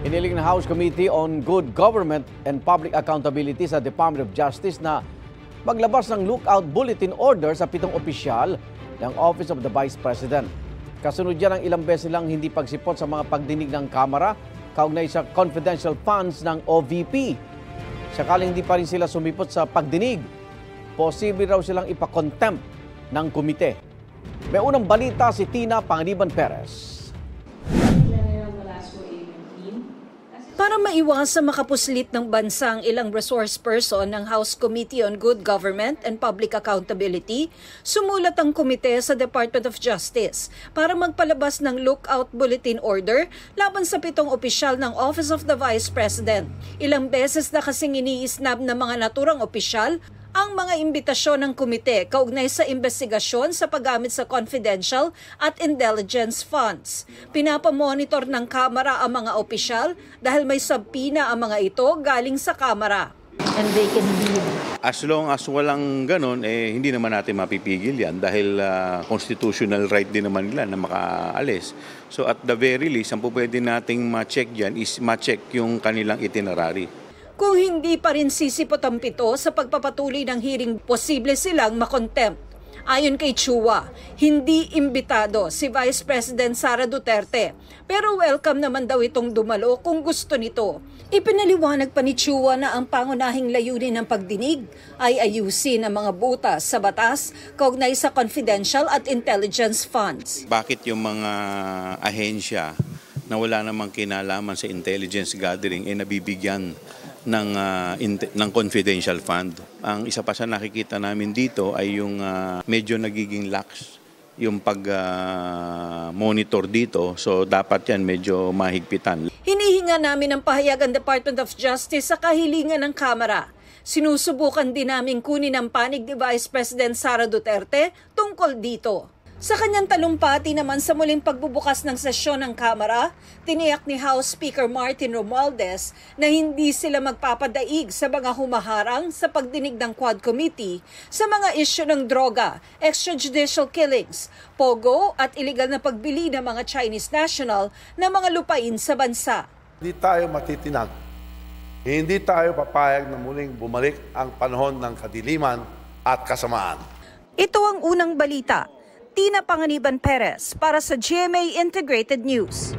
Iniling ng House Committee on Good Government and Public Accountability sa Department of Justice na maglabas ng lookout bulletin order sa 7 opisyal ng Office of the Vice President. Kasunod yan ang ilang beses lang hindi pagsipot sa mga pagdinig ng Kamara kaugnay sa confidential funds ng OVP. Sakaling hindi pa rin sila sumipot sa pagdinig, posible raw silang ipakontempt ng komite. May unang balita si Tina Panganiban Perez. Para maiwasan makapuslit ng bansa ang ilang resource person ng House Committee on Good Government and Public Accountability, sumulat ang komite sa Department of Justice para magpalabas ng lookout bulletin order laban sa 7 opisyal ng Office of the Vice President. Ilang beses na kasing iniisnab ng mga naturang opisyal ang mga imbitasyon ng komite kaugnay sa investigasyon sa paggamit sa confidential at intelligence funds. Pinapamonitor ng Kamara ang mga opisyal dahil may subpina ang mga ito galing sa Kamara. And they can be. As long as walang ganon, hindi naman natin mapipigil yan dahil constitutional right din naman nila na makaalis. So at the very least, ang pwede nating ma-check dyan is ma-check yung kanilang itinerary. Kung hindi pa rin sisipot ang 7 sa pagpapatuloy ng hearing, posible silang makontempt. Ayon kay Chua, hindi imbitado si Vice President Sara Duterte, pero welcome naman daw itong dumalo kung gusto nito. Ipinaliwanag pa ni Chua na ang pangunahing layunin ng pagdinig ay ayusin ang mga butas sa batas kaugnay sa confidential at intelligence funds. Bakit yung mga ahensya na wala namang kinalaman sa intelligence gathering nabibigyan ng confidential fund? Ang isa pa sa nakikita namin dito ay yung medyo nagiging lax yung pag-monitor dito. So dapat yan medyo mahigpitan. Hinihinga namin ang pahayag ang Department of Justice sa kahilingan ng Kamara. Sinusubukan din namin kunin ang panig ni Vice President Sara Duterte tungkol dito. Sa kanyang talumpati naman sa muling pagbubukas ng sesyon ng Kamara, tiniyak ni House Speaker Martin Romualdez na hindi sila magpapadaig sa mga humaharang sa pagdinig ng Quad Committee sa mga isyu ng droga, extrajudicial killings, pogo at iligal na pagbili ng mga Chinese national na mga lupain sa bansa. Hindi tayo matitinag. Hindi tayo papayag na muling bumalik ang panahon ng kadiliman at kasamaan. Ito ang unang balita. Tina Panganiban Perez para sa GMA Integrated News.